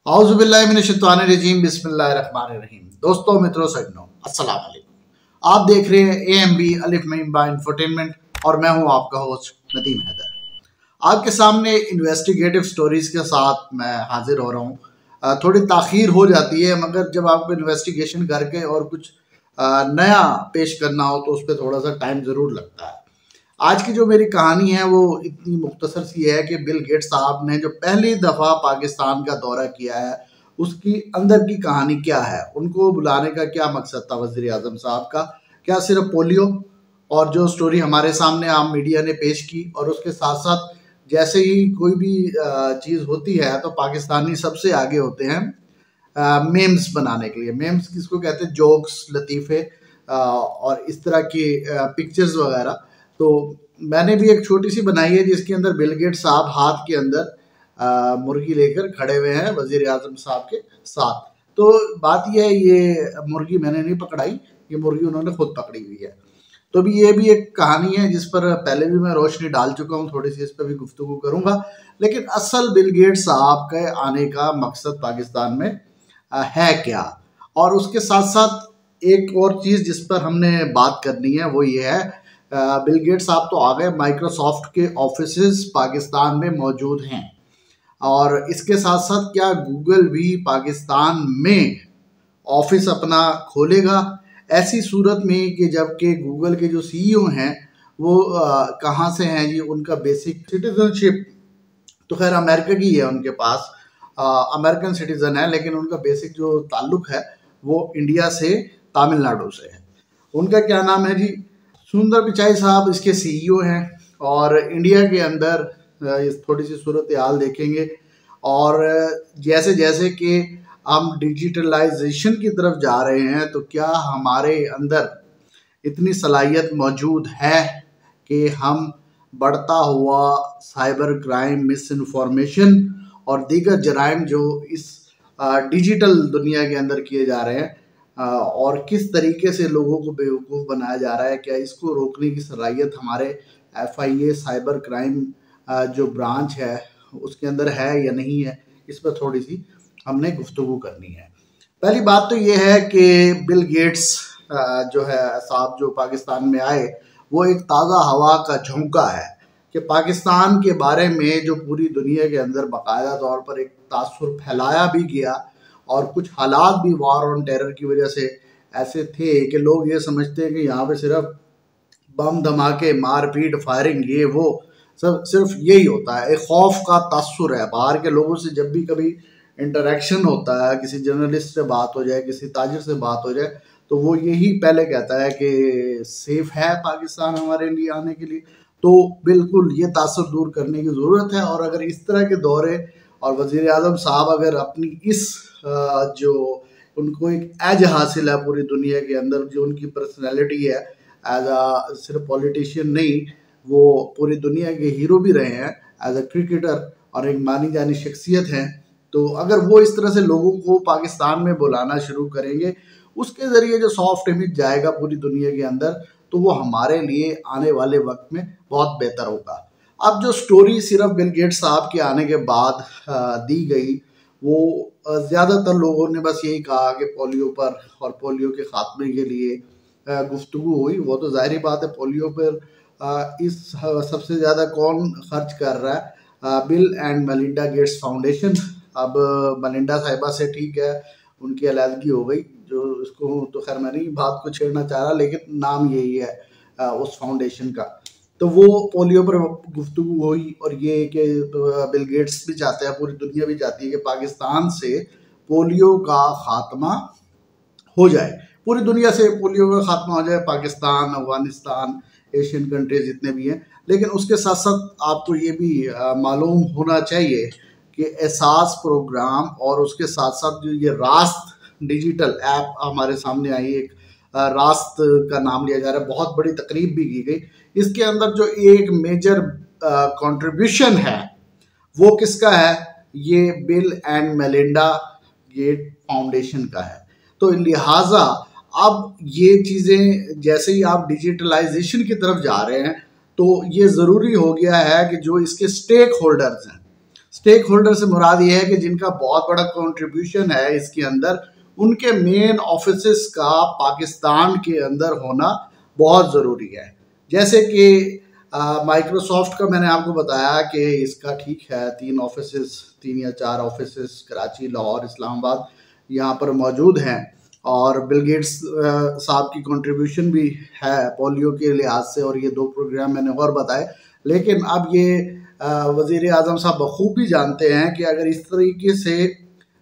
औज़ुबिल्लाहिमिनश्शैतानिर्रजीम बिस्मिल्लाहिर्रहमानिर्रहीम। दोस्तों, मित्रों, सज्जनों, अस्सलाम वालेकुम। आप देख रहे हैं AMB अलिफ मीम बा इंफोटेनमेंट और मैं हूं आपका होस्ट नदीम हैदर। आपके सामने इन्वेस्टिगेटिव स्टोरीज के साथ मैं हाजिर हो रहा हूं। थोड़ी ताख़ीर हो जाती है, मगर जब आपको इन्वेस्टिगेशन करके और कुछ नया पेश करना हो तो उस पर थोड़ा सा टाइम ज़रूर लगता है। आज की जो मेरी कहानी है वो इतनी मुख्तसर सी है कि बिल गेट्स साहब ने जो पहली दफ़ा पाकिस्तान का दौरा किया है उसकी अंदर की कहानी क्या है, उनको बुलाने का क्या मकसद था वज़ीर आज़म साहब का। क्या सिर्फ पोलियो और जो स्टोरी हमारे सामने आम मीडिया ने पेश की, और उसके साथ साथ जैसे ही कोई भी चीज़ होती है तो पाकिस्तानी सबसे आगे होते हैं मेम्स बनाने के लिए। मेम्स किसको कहते हैं? जोक्स, लतीफ़े और इस तरह की पिक्चर्स वगैरह। तो मैंने भी एक छोटी सी बनाई है जिसके अंदर बिल गेट्स साहब हाथ के अंदर मुर्गी लेकर खड़े हुए हैं वजीर आजम साहब के साथ। तो बात यह है, ये मुर्गी मैंने नहीं पकड़ाई, ये मुर्गी उन्होंने खुद पकड़ी हुई है। तो भी ये भी एक कहानी है जिस पर पहले भी मैं रोशनी डाल चुका हूँ, थोड़ी सी इस पर भी गुफ्तगू करूँगा। लेकिन असल बिल गेट्स साहब के आने का मकसद पाकिस्तान में है क्या, और उसके साथ साथ एक और चीज़ जिस पर हमने बात करनी है वो ये है, बिल गेट्स साहब तो आ गए, माइक्रोसॉफ्ट के ऑफिसेज पाकिस्तान में मौजूद हैं, और इसके साथ साथ क्या गूगल भी पाकिस्तान में ऑफिस अपना खोलेगा, ऐसी सूरत में कि जबकि गूगल के जो CEO हैं वो कहाँ से हैं जी, उनका बेसिक सिटीजनशिप तो खैर अमेरिका की है उनके पास, अमेरिकन सिटीजन है, लेकिन उनका बेसिक जो ताल्लुक है वो इंडिया से, तमिलनाडु से है। उनका क्या नाम है जी? सुंदर पिचाई साहब इसके CEO हैं। और इंडिया के अंदर इस थोड़ी सी सूरत हाल देखेंगे, और जैसे जैसे कि हम डिजिटलाइजेशन की तरफ जा रहे हैं तो क्या हमारे अंदर इतनी सलाहियत मौजूद है कि हम बढ़ता हुआ साइबर क्राइम, मिस इन्फॉर्मेशन और दीगर जराइम जो इस डिजिटल दुनिया के अंदर किए जा रहे हैं और किस तरीके से लोगों को बेवकूफ़ बनाया जा रहा है, क्या इसको रोकने की सलाहियत हमारे FIA साइबर क्राइम जो ब्रांच है उसके अंदर है या नहीं है, इस पर थोड़ी सी हमने गुफ्तगू करनी है। पहली बात तो ये है कि बिल गेट्स जो है साहब जो पाकिस्तान में आए वो एक ताज़ा हवा का झोंका है कि पाकिस्तान के बारे में जो पूरी दुनिया के अंदर बाकायदा तौर पर एक तासुर फैलाया भी गया, और कुछ हालात भी वार ऑन टेरर की वजह से ऐसे थे कि लोग ये समझते हैं कि यहाँ पे सिर्फ बम धमाके, मारपीट, फायरिंग, ये वो सब सिर्फ यही होता है। एक खौफ का तासुर है बाहर के लोगों से। जब भी कभी इंटरेक्शन होता है, किसी जर्नलिस्ट से बात हो जाए, किसी ताजिर से बात हो जाए, तो वो यही पहले कहता है कि सेफ है पाकिस्तान हमारे लिए आने के लिए। तो बिल्कुल ये तासुर दूर करने की ज़रूरत है, और अगर इस तरह के दौरे और वज़ीर आज़म साहब अगर अपनी इस जो उनको एक एज हासिल है पूरी दुनिया के अंदर, जो उनकी पर्सनैलिटी है एज सिर्फ पॉलिटिशियन नहीं, वो पूरी दुनिया के हीरो भी रहे हैं एज क्रिकेटर और एक मानी जानी शख्सियत हैं। तो अगर वो इस तरह से लोगों को पाकिस्तान में बुलाना शुरू करेंगे, उसके ज़रिए जो सॉफ्ट इमेज जाएगा पूरी दुनिया के अंदर, तो वो हमारे लिए आने वाले वक्त में बहुत बेहतर होगा। अब जो स्टोरी सिर्फ बिल गेट्स साहब के आने के बाद दी गई, वो ज़्यादातर लोगों ने बस यही कहा कि पोलियो पर और पोलियो के ख़ात्मे के लिए गुफ्तगू हुई। वो तो ज़ाहिर बात है, पोलियो पर इस सबसे ज़्यादा कौन खर्च कर रहा है? Bill and Melinda Gates foundation. अब मेलिंडा साहिबा से ठीक है उनकी अलहदगी हो गई, जो उसको तो खैर मैं नहीं बात को छेड़ना चाह रहा, लेकिन नाम यही है उस फाउंडेशन का। तो वो पोलियो पर गुफ्तगू हुई, और ये कि बिल गेट्स भी चाहते हैं, पूरी दुनिया भी चाहती है कि पाकिस्तान से पोलियो का ख़ात्मा हो जाए, पूरी दुनिया से पोलियो का ख़ात्मा हो जाए, पाकिस्तान, अफगानिस्तान, एशियन कंट्रीज जितने भी हैं। लेकिन उसके साथ साथ आपको ये भी मालूम होना चाहिए कि एहसास प्रोग्राम और उसके साथ साथ जो ये रास्त डिजिटल ऐप हमारे सामने आई, एक रास्त का नाम लिया जा रहा है, बहुत बड़ी तकरीब भी की गई। इसके अंदर जो एक मेजर कंट्रीब्यूशन है वो किसका है? ये bill and Melinda Gate foundation का है। तो लिहाजा अब ये चीज़ें जैसे ही आप डिजिटलाइजेशन की तरफ जा रहे हैं, तो ये ज़रूरी हो गया है कि जो इसके स्टेक होल्डर्स हैं, स्टेक होल्डर से मुराद ये है कि जिनका बहुत बड़ा कंट्रीब्यूशन है इसके अंदर, उनके मेन ऑफिसेस का पाकिस्तान के अंदर होना बहुत ज़रूरी है। जैसे कि माइक्रोसॉफ्ट का मैंने आपको बताया कि इसका ठीक है 3 या 4 ऑफिसेस कराची, लाहौर, इस्लामाबाद यहाँ पर मौजूद हैं, और बिल गेट्स साहब की कंट्रीब्यूशन भी है पोलियो के लिहाज से, और ये 2 प्रोग्राम मैंने और बताए। लेकिन अब ये वज़ीर आज़म साहब बखूबी जानते हैं कि अगर इस तरीके से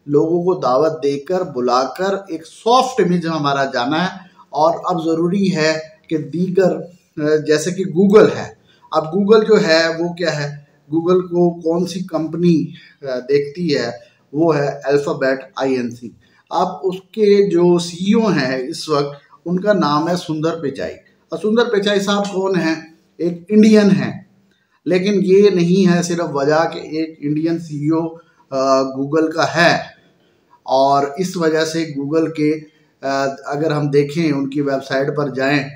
लोगों को दावत देकर बुलाकर एक सॉफ्ट इमेज हमारा जाना है, और अब ज़रूरी है कि दीगर जैसे कि गूगल है, अब गूगल जो है वो क्या है, गूगल को कौन सी कंपनी देखती है, वो है अल्फ़ाबेट INC। अब उसके जो CEO हैं इस वक्त, उनका नाम है सुंदर पिचाई। और सुंदर पिचाई साहब कौन हैं? एक इंडियन हैं। लेकिन ये नहीं है सिर्फ वजह कि एक इंडियन CEO गूगल का है, और इस वजह से गूगल के अगर हम देखें उनकी वेबसाइट पर जाएं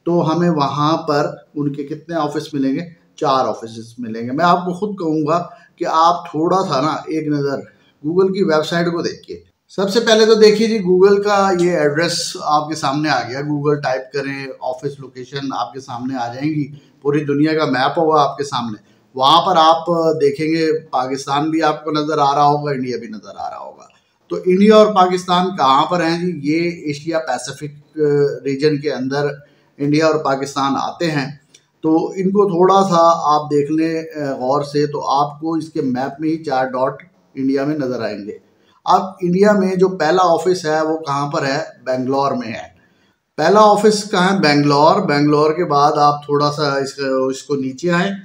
तो हमें वहाँ पर उनके कितने ऑफिस मिलेंगे? 4 ऑफिस मिलेंगे। मैं आपको खुद कहूँगा कि आप थोड़ा सा ना एक नज़र गूगल की वेबसाइट को देखिए। सबसे पहले तो देखिए जी, गूगल का ये एड्रेस आपके सामने आ गया। गूगल टाइप करें, ऑफिस लोकेशन आपके सामने आ जाएंगी, पूरी दुनिया का मैप होगा आपके सामने। वहाँ पर आप देखेंगे पाकिस्तान भी आपको नज़र आ रहा होगा, इंडिया भी नज़र आ रहा होगा। तो इंडिया और पाकिस्तान कहाँ पर हैं जी? ये एशिया पैसिफिक रीजन के अंदर इंडिया और पाकिस्तान आते हैं। तो इनको थोड़ा सा आप देख लें गौर से, तो आपको इसके मैप में ही 4 डॉट इंडिया में नज़र आएंगे। अब इंडिया में जो पहला ऑफिस है वो कहाँ पर है? बेंगलोर में है। पहला ऑफिस कहाँ है? बेंगलोर। बेंगलोर के बाद आप थोड़ा सा इसको नीचे आएँ,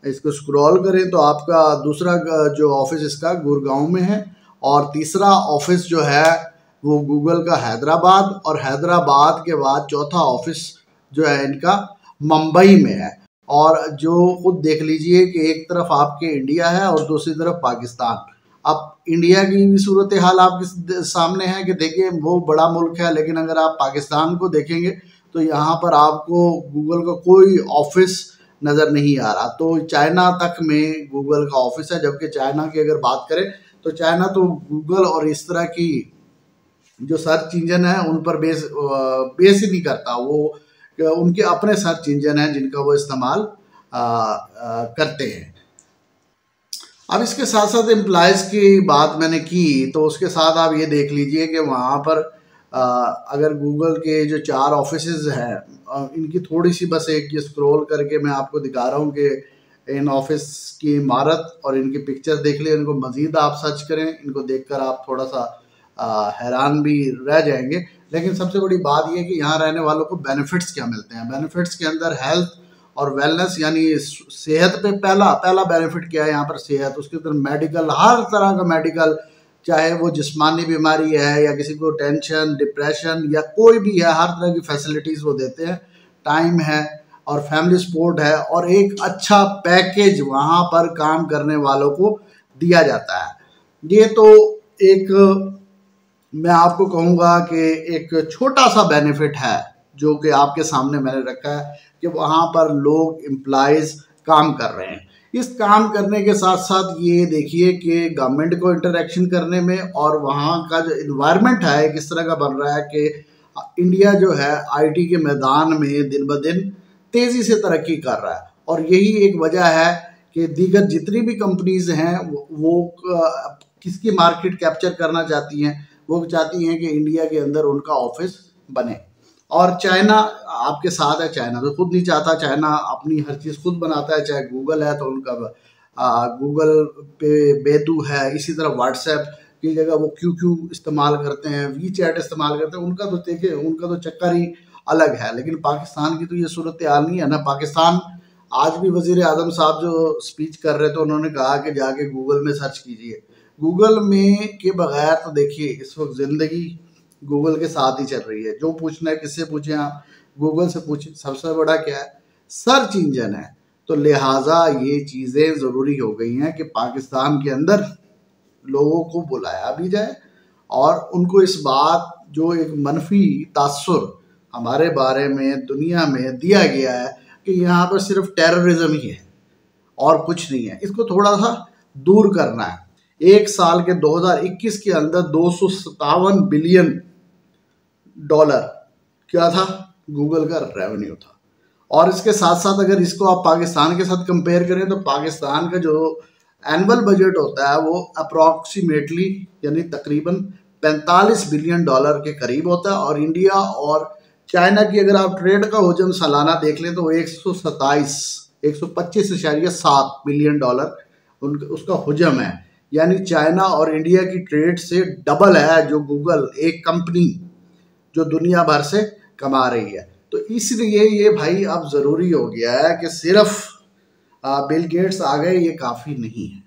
इसको स्क्रॉल करें तो आपका दूसरा जो ऑफिस इसका गुड़गांव में है, और तीसरा ऑफिस जो है वो गूगल का हैदराबाद, और हैदराबाद के बाद चौथा ऑफिस जो है इनका मुंबई में है। और जो खुद देख लीजिए कि एक तरफ आपके इंडिया है और दूसरी तरफ पाकिस्तान। अब इंडिया की भी सूरत हाल आपके सामने है कि देखिए वो बड़ा मुल्क है, लेकिन अगर आप पाकिस्तान को देखेंगे तो यहाँ पर आपको गूगल का कोई ऑफिस नज़र नहीं आ रहा। तो चाइना तक में गूगल का ऑफिस है, जबकि चाइना की अगर बात करें तो चाइना तो गूगल और इस तरह की जो सर्च इंजन है उन पर बेस ही नहीं करता। वो उनके अपने सर्च इंजन हैं जिनका वो इस्तेमाल करते हैं। अब इसके साथ साथ एम्प्लॉयज़ की बात मैंने की, तो उसके साथ आप ये देख लीजिए कि वहाँ पर अगर गूगल के जो 4 ऑफिसेज हैं, इनकी थोड़ी सी बस एक ये स्क्रॉल करके मैं आपको दिखा रहा हूँ कि इन ऑफिस की इमारत और इनकी पिक्चर देख लें। इनको मज़ीद आप सर्च करें, इनको देखकर आप थोड़ा सा हैरान भी रह जाएंगे। लेकिन सबसे बड़ी बात यह है कि यहाँ रहने वालों को बेनिफिट्स क्या मिलते हैं। बेनिफिट्स के अंदर हेल्थ और वेलनेस, यानी सेहत पे पहला बेनिफिट क्या है यहाँ पर? सेहत। उसके अंदर मेडिकल, हर तरह का मेडिकल, चाहे वो जिस्मानी बीमारी है या किसी को टेंशन, डिप्रेशन या कोई भी है, हर तरह की फैसिलिटीज़ वो देते हैं। टाइम है और फैमिली सपोर्ट है, और एक अच्छा पैकेज वहाँ पर काम करने वालों को दिया जाता है। ये तो एक मैं आपको कहूँगा कि एक छोटा सा बेनिफिट है जो कि आपके सामने मैंने रखा है कि वहाँ पर लोग एम्प्लॉइज़ काम कर रहे हैं। इस काम करने के साथ साथ ये देखिए कि गवर्नमेंट को इंटरेक्शन करने में, और वहाँ का जो इन्वायरमेंट है किस तरह का बन रहा है कि इंडिया जो है IT के मैदान में दिन ब दिन तेज़ी से तरक्की कर रहा है। और यही एक वजह है कि दीगर जितनी भी कंपनीज़ हैं वो किसकी मार्केट कैप्चर करना चाहती हैं? वो चाहती हैं कि इंडिया के अंदर उनका ऑफिस बने। और चाइना आपके साथ है। चाइना तो खुद नहीं चाहता, चाइना अपनी हर चीज़ खुद बनाता है। चाहे गूगल है तो उनका गूगल पे बेदू है, इसी तरह व्हाट्सएप की जगह वो QQ इस्तेमाल करते हैं, WeChat इस्तेमाल करते हैं। उनका तो देखिए, उनका तो चक्कर ही अलग है। लेकिन पाकिस्तान की तो ये सूरत हाल नहीं है ना। पाकिस्तान आज भी वज़ीर आज़म साहब जो स्पीच कर रहे थे, उन्होंने कहा कि जाके गूगल में सर्च कीजिए। गूगल में के बगैर तो देखिए इस वक्त ज़िंदगी गूगल के साथ ही चल रही है। जो पूछना है किससे पूछें आप? गूगल से पूछें। सबसे बड़ा क्या है? सर्च इंजन है। तो लिहाजा ये चीज़ें ज़रूरी हो गई हैं कि पाकिस्तान के अंदर लोगों को बुलाया भी जाए, और उनको इस बात जो एक मनफी तासुर हमारे बारे में दुनिया में दिया गया है कि यहाँ पर सिर्फ टेररिज्म ही है और कुछ नहीं है, इसको थोड़ा सा दूर करना है। एक साल के 2021 के अंदर 257 बिलियन डॉलर क्या था, गूगल का रेवेन्यू था। और इसके साथ साथ अगर इसको आप पाकिस्तान के साथ कंपेयर करें तो पाकिस्तान का जो एनुअल बजट होता है वो अप्रॉक्सीमेटली यानी तकरीबन 45 बिलियन डॉलर के करीब होता है। और इंडिया और चाइना की अगर आप ट्रेड का हुजम सालाना देख लें तो वो 125.7 बिलियन डॉलर उसका हुजम है। यानी चाइना और इंडिया की ट्रेड से डबल है जो गूगल एक कंपनी जो दुनिया भर से कमा रही है। तो इसलिए ये भाई अब ज़रूरी हो गया है कि सिर्फ बिल गेट्स आ गए ये काफ़ी नहीं है।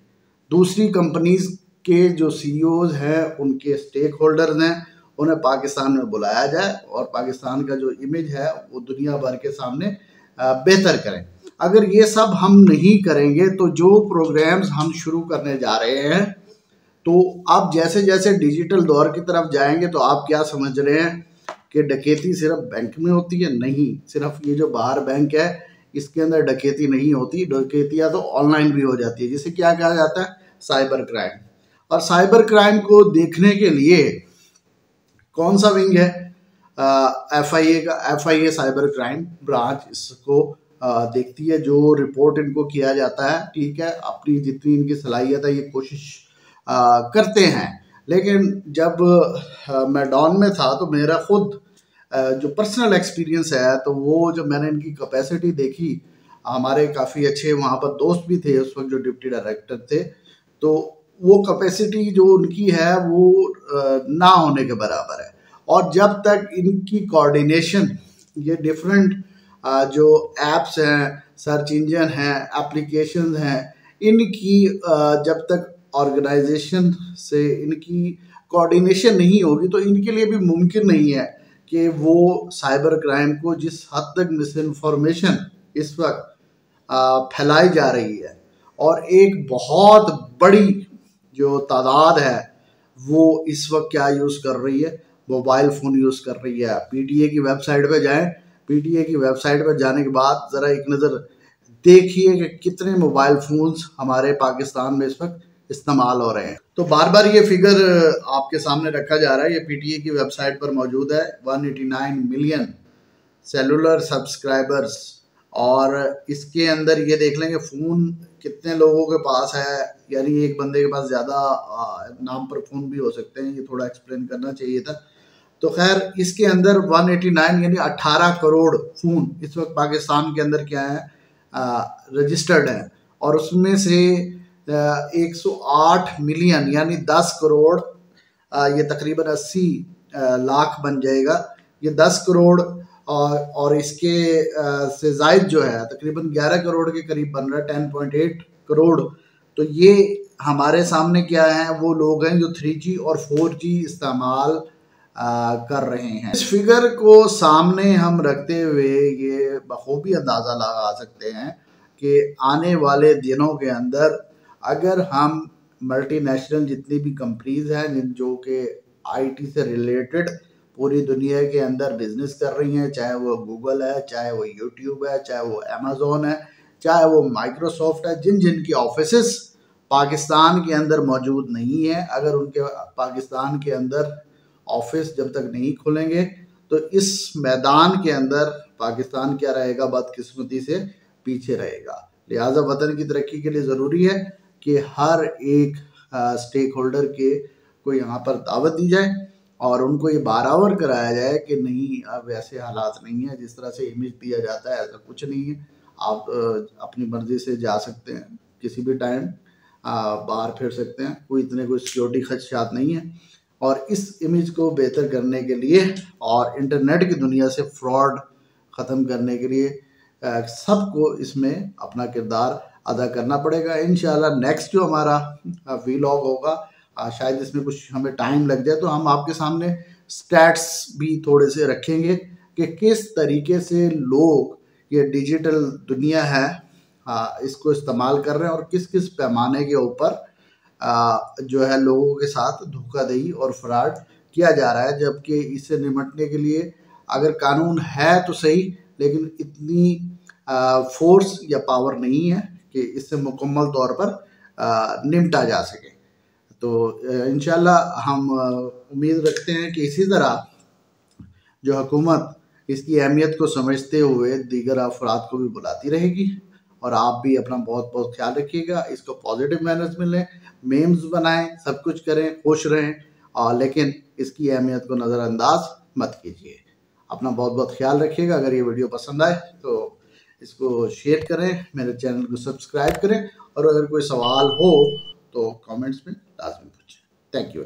दूसरी कंपनीज के जो सीईओज हैं उनके स्टेक होल्डर्स हैं उन्हें पाकिस्तान में बुलाया जाए और पाकिस्तान का जो इमेज है वो दुनिया भर के सामने बेहतर करें। अगर ये सब हम नहीं करेंगे तो जो प्रोग्राम्स हम शुरू करने जा रहे हैं तो आप जैसे जैसे डिजिटल दौर की तरफ जाएंगे तो आप क्या समझ रहे हैं कि डकैती सिर्फ बैंक में होती है? नहीं, सिर्फ ये जो बाहर बैंक है इसके अंदर डकैती नहीं होती, डकैतियाँ तो ऑनलाइन भी हो जाती है, जिसे क्या कहा जाता है, साइबर क्राइम। और साइबर क्राइम को देखने के लिए कौन सा विंग है, FIA का, FIA साइबर क्राइम ब्रांच इसको देखती है। जो रिपोर्ट इनको किया जाता है, ठीक है, अपनी जितनी इनकी सलाहियत है ये कोशिश करते हैं। लेकिन जब मैं डॉन में था तो मेरा खुद जो पर्सनल एक्सपीरियंस है तो वो जब मैंने इनकी कैपेसिटी देखी, हमारे काफ़ी अच्छे वहाँ पर दोस्त भी थे उस वक्त जो डिप्टी डायरेक्टर थे, तो वो कैपेसिटी जो उनकी है वो ना होने के बराबर है। और जब तक इनकी कोऑर्डिनेशन ये डिफरेंट जो एप्स हैं, सर्च इंजन हैं, एप्लीकेशंस हैं, इनकी जब तक ऑर्गेनाइजेशन से इनकी कोऑर्डिनेशन नहीं होगी तो इनके लिए भी मुमकिन नहीं है कि वो साइबर क्राइम को जिस हद तक मिस इन्फॉर्मेशन इस वक्त फैलाई जा रही है और एक बहुत बड़ी जो तादाद है वो इस वक्त क्या यूज़ कर रही है, मोबाइल फ़ोन यूज़ कर रही है। PTA की वेबसाइट पे जाएं, PTA की वेबसाइट पर जाने के बाद ज़रा एक नज़र देखिए कि कितने मोबाइल फ़ोन्स हमारे पाकिस्तान में इस वक्त इस्तेमाल हो रहे हैं। तो बार बार ये फिगर आपके सामने रखा जा रहा है, ये PTA की वेबसाइट पर मौजूद है। 189 मिलियन सेलुलर सब्सक्राइबर्स, और इसके अंदर ये देख लेंगे फ़ोन कितने लोगों के पास है, यानी एक बंदे के पास ज़्यादा नाम पर फ़ोन भी हो सकते हैं, ये थोड़ा एक्सप्लेन करना चाहिए था। तो खैर इसके अंदर 189 यानी 18 करोड़ फ़ोन इस वक्त पाकिस्तान के अंदर क्या है, रजिस्टर्ड हैं। और उसमें से 108 मिलियन यानी 10 करोड़, ये तकरीबन 80 लाख बन जाएगा, ये 10 करोड़ और इसके से ज़ायद जो है तकरीबन 11 करोड़ के करीब बन रहा है, 10.8 करोड़। तो ये हमारे सामने क्या है, वो लोग हैं जो 3G और 4G इस्तेमाल कर रहे हैं। इस फिगर को सामने हम रखते हुए ये बखूबी अंदाज़ा लगा सकते हैं कि आने वाले दिनों के अंदर अगर हम मल्टीनेशनल जितनी भी कंपनीज हैं जो कि IT से रिलेटेड पूरी दुनिया के अंदर बिजनेस कर रही हैं, चाहे वो गूगल है, चाहे वो यूट्यूब है, चाहे वो अमेज़ॉन है, चाहे वो माइक्रोसॉफ्ट है, जिन जिन की ऑफिसेस पाकिस्तान के अंदर मौजूद नहीं है, अगर उनके पाकिस्तान के अंदर ऑफिस जब तक नहीं खुलेंगे तो इस मैदान के अंदर पाकिस्तान क्या रहेगा, बदकिस्मती से पीछे रहेगा। लिहाजा वतन की तरक्की के लिए ज़रूरी है कि हर एक स्टेक होल्डर के को यहाँ पर दावत दी जाए और उनको ये बारावर कराया जाए कि नहीं, अब ऐसे हालात नहीं है जिस तरह से इमेज दिया जाता है, ऐसा कुछ नहीं है। आप अपनी मर्जी से जा सकते हैं, किसी भी टाइम बाहर फिर सकते हैं, कोई इतने कोई सिक्योरिटी खदशात नहीं है। और इस इमेज को बेहतर करने के लिए और इंटरनेट की दुनिया से फ्रॉड ख़त्म करने के लिए सबको इसमें अपना किरदार अदा करना पड़ेगा। इंशाल्लाह नेक्स्ट जो हमारा वीलॉग होगा, शायद इसमें कुछ हमें टाइम लग जाए, तो हम आपके सामने स्टैट्स भी थोड़े से रखेंगे कि किस तरीके से लोग ये डिजिटल दुनिया है इसको इस्तेमाल कर रहे हैं और किस किस पैमाने के ऊपर जो है लोगों के साथ धोखाधड़ी और फ्रॉड किया जा रहा है। जबकि इससे निपटने के लिए अगर कानून है तो सही, लेकिन इतनी फोर्स या पावर नहीं है कि इससे मुकम्मल तौर पर निपटा जा सके। तो इंशाल्लाह हम उम्मीद रखते हैं कि इसी तरह जो हुकूमत इसकी अहमियत को समझते हुए दीगर अफराद को भी बुलाती रहेगी। और आप भी अपना बहुत बहुत ख्याल रखिएगा, इसको पॉजिटिव मैनर्स में लें, मेम्स बनाएं, सब कुछ करें, खुश रहें, और लेकिन इसकी अहमियत को नज़रअंदाज मत कीजिए। अपना बहुत बहुत ख्याल रखिएगा। अगर ये वीडियो पसंद आए तो इसको शेयर करें, मेरे चैनल को सब्सक्राइब करें, और अगर कोई सवाल हो तो कमेंट्स में लाजमी पूछें। Thank you.